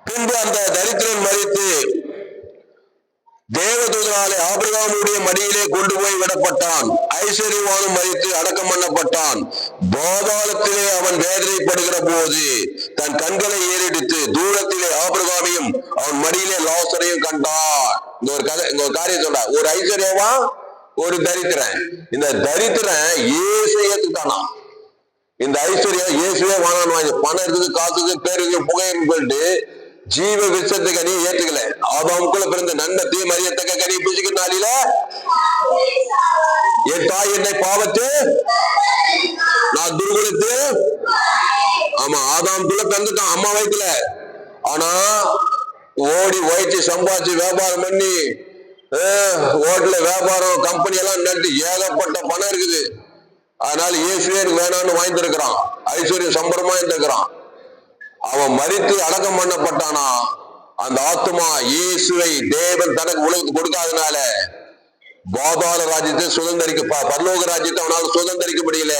பின்பு அந்த தரித்திரன் மரித்து தேவதூதனாலே ஆபிரகாமுடைய மடியிலே கொண்டு போய் விடப்பட்டான். ஐஸ்வர்யவானும் மரித்து அடக்கம் பண்ணப்பட்டான். பாதாளத்திலே அவன் வேதனைப்படுகிற போது தன் கண்களை ஏறெடுத்து தூரத்திலே ஆபிரகாமையும் அவன் மடியிலே லாசரையும் கண்டான். இங்க ஒரு காரியம் சொல்ற, ஒரு ஐஸ்வர்யவா ஒரு தரித்திரன். இந்த தரித்திரன் இயேசு ஏத்துட்டானா. இந்த ஐஸ்வர்யம் இயேசுவே வாங்கணும், பணம் இருக்குது, காசுக்கு, பேருக்கு, புகையின்னு சொல்லிட்டு ஜீவ விருட்சத்தை கனியை ஏத்துக்கல. ஆதாமுக்குள்ள பிறந்த நன்மை தீமை அறியத்தக்க கனியை புசிக்கிற நாளில என் தாய் என்னை பாவத்து நான் துர்குலத்து. ஆமா, ஆதாமுக்குள்ள பிறந்துட்டான் அம்மா வயித்துல. ஆனா ஓடி வயிற்று சம்பாதிச்சு வியாபாரம் பண்ணி ஹோட்டல வியாபாரம் கம்பெனி எல்லாம் நடத்தி ஏகப்பட்ட பணம் இருக்குது. அதனால இயேசுவே எனக்கு வேணான்னு வாய்ந்திருக்கிறான், ஐஸ்வர்யம் சம்பரமா இருந்திருக்கிறான். அவன் மரித்து அடக்கம் பண்ணப்பட்டானா. அந்த ஆத்மா இயேசுவை தேவன் தனக்கு உலகத்துக்கு கொடுக்காதனால பாதாள ராஜ்யத்தை சுதந்திரிக்க, பரலோக ராஜ்யத்தை அவனால சுதந்திரிக்க முடியல.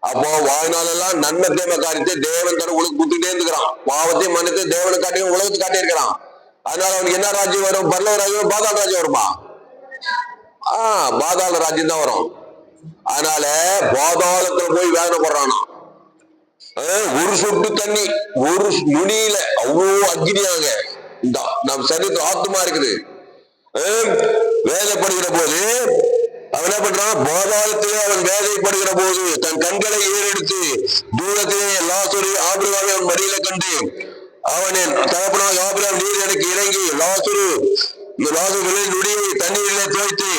அப்போ வாழ்நாளெல்லாம் நன்மை தேம காரியத்தை தேவன் தனக்கு உலகம் கொடுத்துட்டே இருக்கிறான். பாவத்தையும் மன்னித்து தேவனை காட்டி உலகத்தை காட்டி இருக்கிறான். அதனால அவனுக்கு என்ன ராஜ்யம் வரும்? பரலோக ராஜ்யம், பாதாள ராஜ்யம் வருமா? பாதாள ராஜ்யம் தான் வரும். அதனால பாதாளத்துல போய் வேதனைப்படுறானா. ஒரு சொட்டு தண்ணி, ஒரு நுனியில அவ்வளவு அக்னியாக நம் சரீரத்தில் ஆத்மா இருக்குது. வேதனைப்படுகிற போது அவன் என்ன பண்றான்? பாதாளத்திலே அவன் வேதனைப்படுகிற போது தன் கண்களை ஏறெடுத்து தூரத்திலே லாசரு ஆபிரகாமை அவன் மடியில கண்டு அவனின் தகப்பனாக ஆபிரகாம், நீர் எனக்கு இறங்கி லாசரு நுடியை தண்ணீரிலே துவைத்து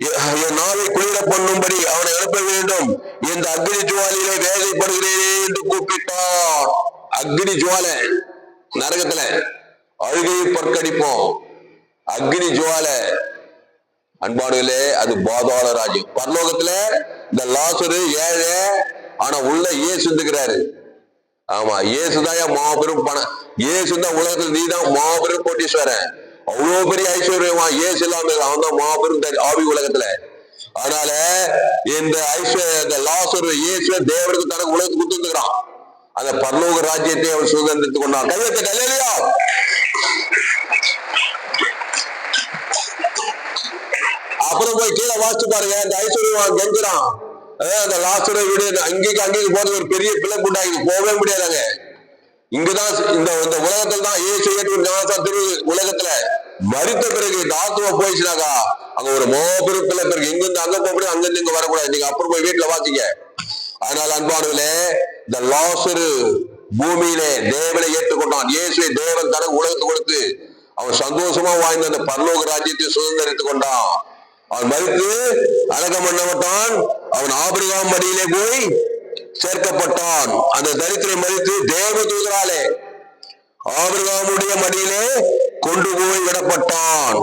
என் நாளை குளிர பண்ணும்படி அவனை அனுப்ப வேண்டும், இந்த அக்னி ஜுவாலையிலே வேதனைப்படுகிறேன் என்று கூப்பிட்டான். அக்னி ஜுவாலை நரகத்துல அழுகையை பொற்கடிப்போம். அக்னி ஜுவாலை அன்பாடுகளே, அது பாதாள ராஜ்யம். பரலோகத்துல இந்த லாசரு ஏழை, ஆனா உள்ள இயேசு இருக்கிறாரு. ஆமா, இயேசுதான் மாபெரும் பணம். இயேசுதான் உலகத்துல நீதான் மாபெரும் கோட்டீஸ்வரன். அவ்வளவு பெரிய ஐஸ்வர்யமா இயேசு இல்லாம அவன் தான் மாபெரும் ஆவி உலகத்துல. அதனால இந்த ஐஸ்வர்ய லாசரு இயேசுவை தேவனுக்கு தனக்கு உலகத்துக்கு கொடுத்துருக்கிறான். அந்த பரலோக ராஜ்யத்தை அவன் சுதந்திரத்துக் கொண்டான். கையத்தை கல்லையா? அப்புறம் போய் கீழே வாசிச்சு பாருங்க. இந்த ஐஸ்வர்யம் கெஞ்சுறான். அந்த லாசரை விட அங்கேக்கு போறது ஒரு பெரிய பிளப்பு உண்டாகி போகவே முடியாதாங்க. இங்குதான் இந்த உலகத்துல தான் இயேசு ஏற்று உலகத்துல மரித்த பிறகு இந்த ஆத்மா போயிடுச்சுனாக்கா அங்க ஒரு மாபெரும் பிளப்பு இருக்கு. இங்கிருந்து அங்க போக முடியும், அங்கிருந்து இங்க வரக்கூடாது. நீங்க அப்புறம் போய் வீட்டுல வாசிங்க. அதனால அன்பானவர்களே, இந்த லாசரு பூமியிலே தேவனை ஏற்றுக்கொண்டான். இயேசுவை தேவன் தனக்கு உலகத்தை கொடுத்து அவன் சந்தோஷமா வாழ்ந்த அந்த பரலோக ராஜ்யத்தை சுதந்திரித்துக் கொண்டான். அவன் மரித்து அடக்கம் பண்ணப்பட்டான். அவன் ஆபிரகாம் மடியிலே போய் சேர்க்கப்பட்டான். அந்த தரித்திரை மரித்து தேவ தூதராலே ஆபிரகாமுடைய மடியிலே கொண்டு போய் விடப்பட்டான்.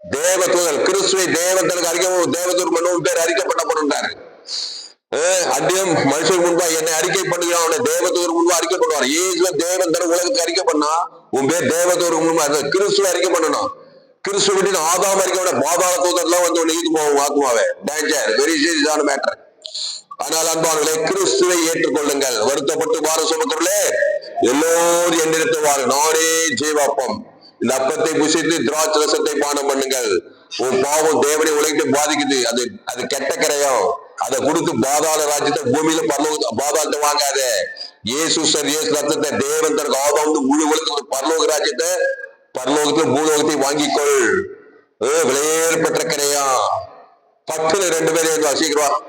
தேவ தூதர் கிறிஸ்துவை தேவன் தனக்கு அறிக்கை தேவதூர் மன்னன் பேர் அறிக்கப்பட்டப்பட்டார். அடியும் மனுஷன் முன்பா என்னை அறிக்கை பண்ணுகிறான், அவனை தேவதூர் முன்பா அறிக்கை பண்ணுவார். ஏசுவ தேவன் தனக்கு உலகத்துக்கு அறிக்கை பண்ணா உன் பேர் தேவதூர் முன்பா கிறிஸ்துவ அறிக்கை பண்ணணும். கிறிஸ்துவ விட்டு ஆதாம் அறிக்கை பாதாள தூதர்லாம் வந்து நீதி போவோம் ஆத்மாவே. டேஞ்சர், வெரி சீரியஸான மேட்டர். ஆனால் அன்பானவர்களே, கிறிஸ்துவை ஏற்றுக்கொள்ளுங்கள். வருத்தப்பட்டு பார சுமக்கிறே எல்லோரும் என்னிடத்துவாரு, நானே ஜீவாப்பம். இந்த அப்பத்தை புசித்து திராட்சை ரசத்தை பானம் பண்ணுங்கள். உன் பாவம் தேவனை உலகிட்டு பாதிக்குது. அது கெட்ட கரையும். அதை கொடுத்து பாதாள ராஜ்யத்தை பூமியில பாதாளத்தை வாங்காத. இயேசு ரத்தத்தை தேவன் தனக்கு ஆதாம் முழு உலகத்துக்கு பரலோக ராஜ்யத்தை பரலோகத்துல பூலோகத்தை வாங்கிக்கொள். விலையேற பெற்ற கரையா. பக்கத்துல 2 பேரும் சீக்கிரம்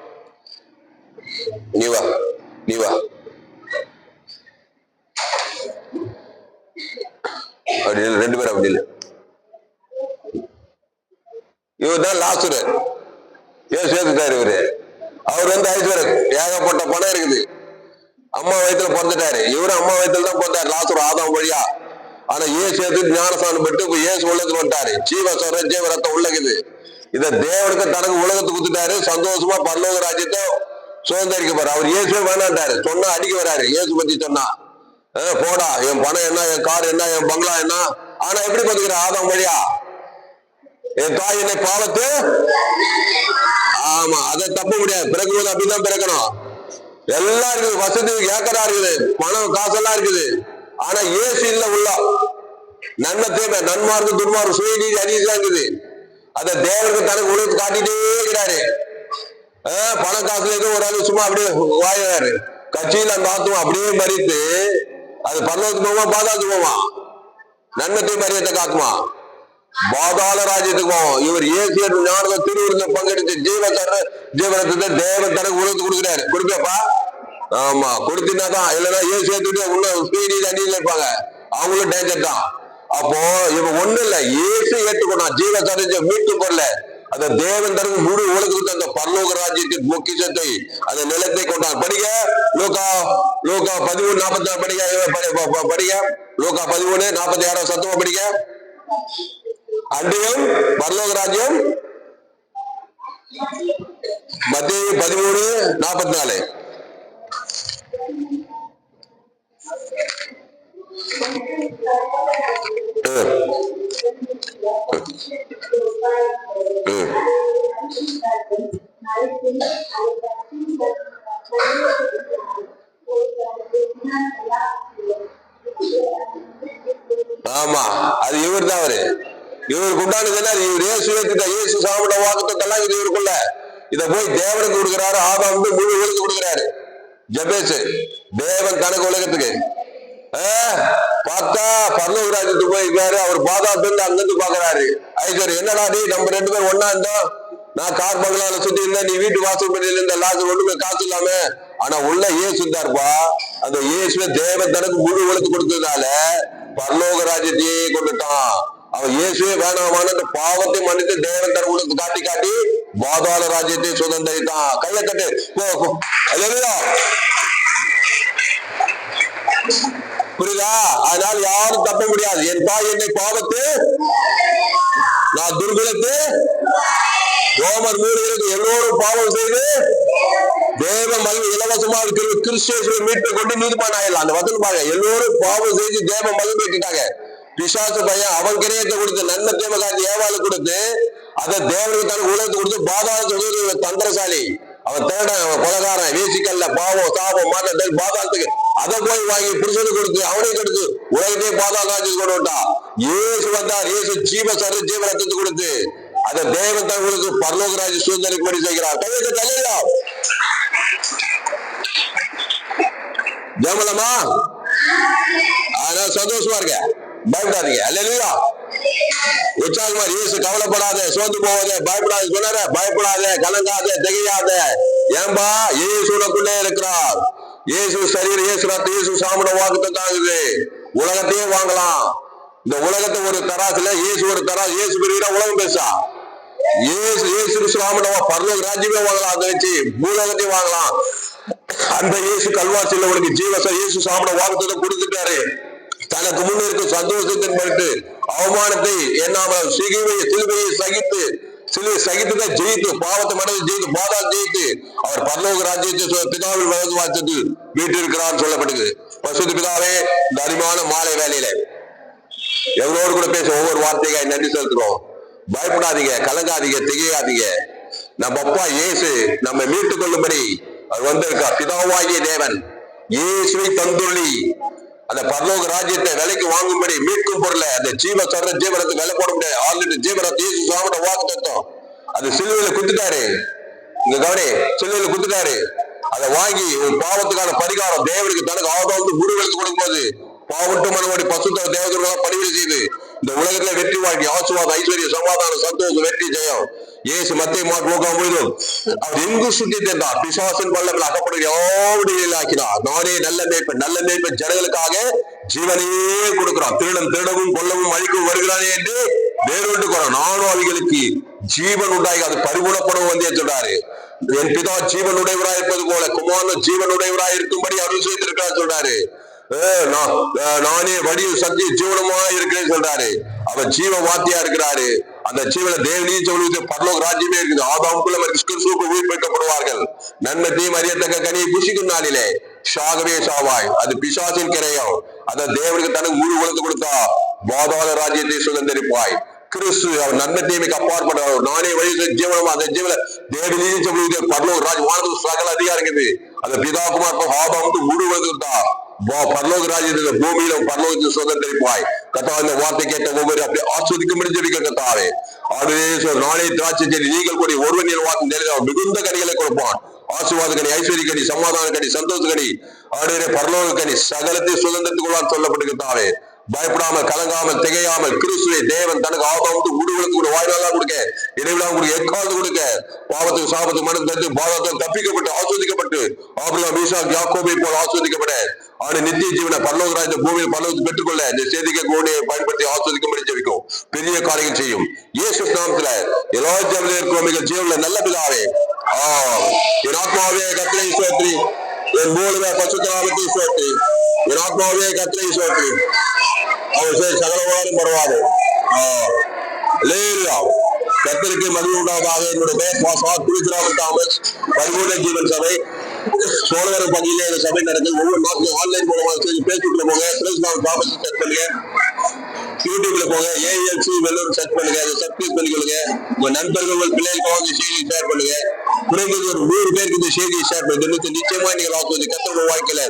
நீ வா அப்படி 2 பேரும் அப்படி இல்லை. இவர்தான் லாசரு. சேர்த்துட்டாரு இவரு. அவர் வந்து ஐஸ்வரர், ஏகப்பட்ட பணம் இருக்குது. அம்மா வயிற்றுல பிறந்துட்டாரு. இவரு அம்மா வயிற்றுல தான் பிறந்தாரு. லாசரு ஆதாம் வழியா. ஆனா சேர்த்து ஞானஸ்தானம் பெற்று இயேசு உள்ளத்துல வந்துட்டாரு. ஜீவ ரத்தம் உள்ளக்குது. இத தேவனுக்கு தனக்கு உலகத்துக்கு கொடுத்துட்டாரு. சந்தோஷமா பரலோக ராஜ்யத்தை சுதந்திரிக்க போறாரு. அவர் இயேசுவே வேணான்ட்டாரு. சொன்னா அடிக்க வராரு. இயேசு பத்தி சொன்னா போடா, என் பணம் என்ன, என் கார் என்ன, என் பங்களா என்ன. ஆனா எப்படி பத்துக்கிற ஆதாம் வழியா? என் தாய் என்னை பாவத்து. ஆமா, அதை தப்ப முடியாது. பிறக்கும்போது அப்படிதான் பிறக்கணும். எல்லாம் இருக்குது, வசதி ஏக்கரா இருக்குது, பணம் காசெல்லாம் இருக்குது. ஆனா இயேசு இல்ல உள்ள நன்மை தேவை, நன்மார்க்கு துன்மார்க்கு சுயநீதி அநீதிதான் இருக்குது. அதை தேவனுக்கு தனக்கு உலகத்து காட்டிட்டே இருக்கிறாரு. பணம் காசுல ஏதோ ஒரு ஆளு சும்மா அப்படியே வாயாரு. கட்சியில் அந்த ஆத்மா அப்படியே மறித்து அது பரலோகத்துக்கு போமா பாதாளத்துக்கு போமா? நன்மத்தை மரியத்தை காக்குமா? பாதாள ராஜ்யத்துக்கு போவோம். இவர் இயேசு ஞானத்தை திருவிருந்த பங்கெடுத்து ஜீவனத்தை தேவன் தனக்கு உலகத்து கொடுக்குறாரு. கொடுப்பேப்பா? ஆமா, கொடுத்தீங்கன்னா இல்லைன்னா இயேசு ஏத்துட்டு உள்ள ஸ்பீடியில் அணியில் இருப்பாங்க, அவங்களும் டேஞ்சர் தான். அப்போ இவன் ஒண்ணு இல்ல, இயேசு ஏற்றுக்கொண்டான் ஜீவ சரிஞ்ச மீட்டு கொள்ள அந்த தேவன் தனக்கு முழு உலகத்துக்கு அந்த பரலோக ராஜ்யத்தின் பொக்கிஷத்தை அந்த நிலத்தை கொண்டான். படிக்க லூக்கா 13:44 படிக்க லூக்கா 13:46 சத்தமா படிக்க. அன்றையும் பரலோக ராஜ்யம் மத்தேயு 13:44. ஆமா, அது இவர் தான். இவருக்கு உண்டானது என்ன? இவர் இயேசு சாப்பிட வாக்குத்தத்தெல்லாம் இது இவருக்குள்ள. இத போய் தேவனுக்கு கொடுக்கிறாரு. ஆதாம் வந்து முழு உலகத்துக்கு கொடுக்கிறாரு. ஜபேசு தேவன் தனக்கு உலகத்துக்கு பார்த்தா பரலோக ராஜ்யத்துக்கு போய் இருக்காரு. அவர் பாதாளத்துல அங்கிருந்து பாக்குறாரு. ஐசர் என்னடா நீ நம்ம 2 பேரும் ஒன்னா இருந்தோம், நான் கார் பங்களால சுத்தி இருந்தேன், நீ வீட்டு வாசல் படியில இருந்த லாசர் ஒண்ணுமே காசு இல்லாம. ஆனா உள்ள இயேசு இருந்தாருப்பா. அந்த இயேசுவை தேவன் தனக்கு முழு உலகத்துக்கு கொடுத்ததுனால பரலோக ராஜ்யத்தையே கொண்டுட்டான். அவன் இயேசுவே வேணாமான அந்த பாவத்தை மன்னித்து தேவன் தன் உலகத்தை காட்டி காட்டி பாதாள ராஜ்யத்தை சுதந்திரித்தான். கையை தட்டு புரியுதா? அதனால யாரும் தப்ப முடியாது. என் தாய் என்னை பாவத்து நான் துர்குலத்து ரோமர் 3 எல்லோரும் பாவம் செய்து தேவ மகிமை இலவசமா இருக்கிற கிறிஸ்துவை மீட்டு கொண்டு நீதிமான் ஆயிடலாம். அந்த வசனமாக எல்லோரும் பாவம் செய்து தேவ மகிமை கேட்டாங்க. பிசாசு பையன் அவன் கிரயத்தை கொடுத்து நன்மை தேவ காட்டி ஏவாளு கொடுத்து அதை தேவனுக்கு தனக்கு உலகத்தை கொடுத்து பாதாளத்துக்கு தந்திரசாலி. அவன் தேடன், அவன் கொலகாரன், வீசிக்கல்ல பாவம் சாபம் மாற்ற பாதாளத்துக்கு அதை போய் வாங்கி புருஷனுக்கு கொடுத்து அவனையும் கொடுத்து உலகத்தையே பாதாள ராஜ்யத்துக்கு கொண்டு விட்டான். இயேசு வந்தார். இயேசு ஜீவ ரத்தத்தை கொடுத்து அதை தேவன் தங்களுக்கு பரலோக ராஜ்ய சுதந்திரப்படி செய்கிறார். கையெழுத்து தலையா ஜெபலமா? அதனால சந்தோஷமா இருக்க, பயப்படாதீங்க. அல்லேலூயா. உற்சாகமா இயேசு கவலைப்படாத, சோர்ந்து போவாதே, பயப்படாத சொன்னார. பயப்படாத, கலங்காத, திகையாத. ஏன்பா? இயேசு உனக்குள்ளே இருக்கிறார். இயேசு சரீரம், இயேசு ரத்தம், இயேசு சாமட வாக்குத்தத்தம் ஆகுது. உலகத்தையே வாங்கலாம். இந்த உலகத்தை ஒரு தராசுல இயேசு ஒரு தராசு. இயேசு பெறுகிறா உலகம் பேசா. இயேசு சாமடவா பரலோக ராஜ்யமே வாங்கலாம். அதை வச்சு பூலோகத்தையும் வாங்கலாம். அந்த இயேசு கல்வாசியில உனக்கு ஜீவச இயேசு சாமட வாக்குத்தத்தை கொடுத்துட்டாரு. தனக்கு முன்ன இருக்க சந்தோஷத்தின் பொருட்டு அவமானத்தை என்னாமல் சிலுவையை சகித்துதான் ஜெயித்து பாவத்தை மனதில் ஜெயித்து பாதாள ஜெயித்து அவர் பரலோக ராஜ்யத்தை பிதாவில் வலது வாசத்தில் வீட்டு இருக்கிறார் சொல்லப்படுது. பசுத்து பிதாவே, இந்த அருமையான மாலை வேலையில எவரோடு கூட பேச ஒவ்வொரு வார்த்தைக்காய் நன்றி செலுத்துறோம். பயப்படாதீங்க, கலங்காதீங்க, திகையாதீங்க. நம்ம அப்பா இயேசு நம்ம மீட்டுக் கொள்ளும்படி அவர் வந்திருக்கா. பிதாவாகிய தேவன் இயேசுவை தந்துள்ளி அந்த பரலோக ராஜ்யத்தை விலைக்கு வாங்கும்படி மீட்கும் பொருளை அந்த ஜீவனத்தை விலை போட முடியாது. ஆல்ரெடி ஜீவனத்தை இயேசு சாமட வாக்குத்தத்தம் அது சிலுவையில குத்துட்டாரு. இங்க கவனி, சிலுவையில குத்துட்டாரு. அதை வாங்கி உன் பாவத்துக்கான பரிகாரம் தேவனுக்கு தனக்கு ஆதாரத்து முடிவெடுத்து கொடுக்கும்போது பாவட்டு மனோடி பசுத்த தேவதர்களாக பணிவிடை செய்து இந்த உலகத்துல வெற்றி வாழ்க்கை ஆசீர்வாதம் ஐஸ்வர்ய சமாதானம் சந்தோஷம் வெற்றி ஜெயம் இயேசு மத்திய மாற்றம் முழுதும் அவர் எங்கு சுற்றி சென்றார். பிசாசின் வல்லங்கள் அகப்படும் யாவுடைய ஆக்கினார். நானே நல்ல மேய்ப்பன் ஜனங்களுக்காக ஜீவனையே கொடுக்கிறான். திருடவும் கொல்லவும் அழிக்கவும் வருகிறானே என்று வேறொன்று கூறான். நானும் அவைகளுக்கு ஜீவன் உண்டாகி அது பரிபூர்ணப்படும் வந்தே சொல்றாரு. என் பிதா ஜீவன் உடையவராய் இருப்பது போல குமாரன் ஜீவன் உடையவராய் இருக்கும்படி அருள் செய்திருக்கிறார் சொல்றாரு. நானே வடிவு சத்திய ஜீவனமா இருக்கிறேன்னு சொல்றாரு. அவர் ஜீவ வார்த்தையா இருக்கிறாரு. அந்த ஜீவன தேவனையும் சொல்லுவது பரலோக ராஜ்யமே இருக்குது. ஆதாமுக்குள்ள உயிர்ப்பிக்கப்படுவார்கள். நன்மையையும் அறியத்தக்க கனியை புசிக்கும் நாளிலே சாகவே சாவாய். அது பிசாசின் கிரையம். அதை தேவனுக்கு தனக்கு முழு உலகத்தை கொடுத்தா பாதாள ராஜ்யத்தை சுதந்திரிப்பாய். கிறிஸ்து அவர் நன்மை தீமைக்கு அப்பாற்பட்டவர். நானே வழி ஜீவனமா அந்த ஜீவன தேவனையும் சொல்லுவது பரலோக ராஜ் வானத்துக்கு சகல அதிகாரம் இருக்குது. அந்த பிதாகுமார் ஆதாமுக்கு முழு உலகத்தா பரலோக ராஜ்யத்துல பூமியில பரலோகத்தை சுதந்திரிப்பாய். கத்தா இந்த வார்த்தை கேட்ட ஒவ்வொரு அப்படி ஆஸ்வதிக்கும்படி ஜெபிக்க கத்தாவே. நானே திராட்சை செடி நீங்கள் கூடிய ஒருவனில் வாக்கு மிகுந்த கனிகளை கொடுப்பான். ஆசீர்வாத கனி, ஐஸ்வர்ய கனி, சமாதான கனி, சந்தோஷ கனி, ஆடுகிற பரலோக கனி சகலத்தை சுதந்திரத்துக்குள்ளான் சொல்லப்பட்டு கத்தாவே. பயப்படாமல் கலங்காமல் திகையாமல் கிறிஸ்துவை தேவன் தனக்கு ஆபத்து உடுகளுக்கு கூட வாய்வெல்லாம் கொடுக்க இடைவிடாம கொடுக்க எக்காலத்து கொடுக்க பாவத்துக்கு சாபத்துக்கு மனம் தந்து பாவத்தை தப்பிக்கப்பட்டு ஆஸ்வதிக்கப்பட்டு ஆபிரகாம் ஈசாக் யாக்கோபை போல ஆஸ்வதிக்கப்பட அவனை நித்திய ஜீவனை பரலோக இந்த பூமியில் பரலோகத்தை பெற்றுக்கொள்ள இந்த செய்திக்க கோணியை பயன்படுத்தி ஆஸ்வதிக்கும்படி ஜெபிக்கும் பெரிய காரியங்கள் செய்யும் இயேசு நாமத்துல எல்லா ஜனங்களும் இருக்கிற ஜீவன்ல நல்ல பிதாவே என் ஆத்மாவே கர்த்தரை ஸ்தோத்திரி என் மூலமே பரிசுத்த நாமத்தை ஸ்தோத்திரி என் ஆத்மாவே கர்த்தரை ஸ்தோத்திரி அவர் சகலவாரும் பரவாது கர்த்தருக்கு மகிழ்வு உண்டாவதாக. என்னுடைய பெயர் குருஜிராமன் தாமஸ், பரிபூர்ண ஜீவன் சபை சோழவரம் பகுதியிலே இந்த சபை நடக்குது. ஒவ்வொரு நாட்களும் ஆன்லைன் மூலமாக பேஸ்புக்ல போங்க, தாமஸ் சர்ச் பண்ணுங்க, யூடியூப்ல போங்க, ஏஎல்சி வெள்ளூர் சர்ச் பண்ணுங்க, அதை சப்ஸ்கிரைப் பண்ணிக்கொள்ளுங்க. உங்க நண்பர்கள் உங்கள் பிள்ளைகளுக்கு இந்த செய்தியை ஷேர் பண்ணுங்க. குறைந்தது ஒரு 100 பேருக்கு இந்த செய்தியை ஷேர் பண்ணுங்க. நிச்சயமா நீங்கள் ஆக்குவது கர்த்தருடைய வாழ்க்கையில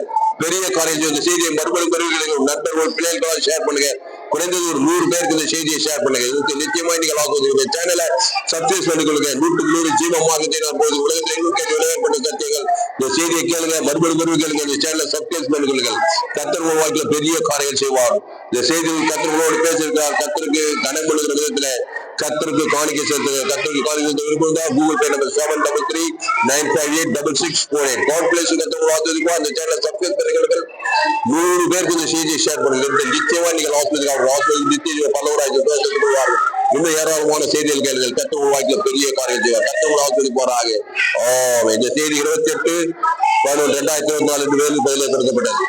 பெரிய காரியம். இந்த செய்தியை மறுபடியும் நண்பர்கள் பிள்ளைகளுக்கு ஷேர் பண்ணுங்க. குறைந்தது ஒரு 100 பேருக்கு இந்த செய்தியை ஷேர் பண்ணுங்க. இதுக்கு நிச்சயமா நீங்கள் ஆக்குவது சேனலை சப்ஸ்கிரைப் பண்ணிக்கொள்ளுங்க. 100 ஜீவமாக போது உலகத்தில் விளையாட்டு கருத்துகள் இந்த செய்தியை கேளுங்க, மறுபடியும் கேளுங்க. இந்த சேனலை சப்ஸ்கிரைப் பண்ணிக்கொள்ளுங்கள். கர்த்தர் வாழ்க்கையில பெரிய காரியங்கள் செய்வார். இந்த செய்தியில் கர்த்தர்களோடு பேசியிருக்கிறார். கர்த்தருக்கு கனம் பண்ணுகிற விதத்துல கர்த்தருக்கு காணிக்கை செலுத்துங்க. கர்த்தருக்கு காணிக்கை விருப்பம் தான் Google Pay number 733-958-6648. God bless கர்த்தர் ஆசிரியப்பா. இந்த சேனலை சப்ஸ்கிரைப் பண்ணிக்கொள்ளுங்கள். 100 பேருக்கு இந்த செய்தியை ஷேர் பண்ணுங்க. நிச்சயமா நீங்கள் நித்திய பல்லவராஜ் இன்னும் ஏராளமான செய்திகள் கேளுங்கள். கர்த்தர் வாழ்க்கையில பெரிய காரியம் செய்வார். கர்த்தர் ஆசிரியப்பாராக. இந்த செய்தி 28/11/2024 வேலை பதிலே கொடுக்கப்பட்டது.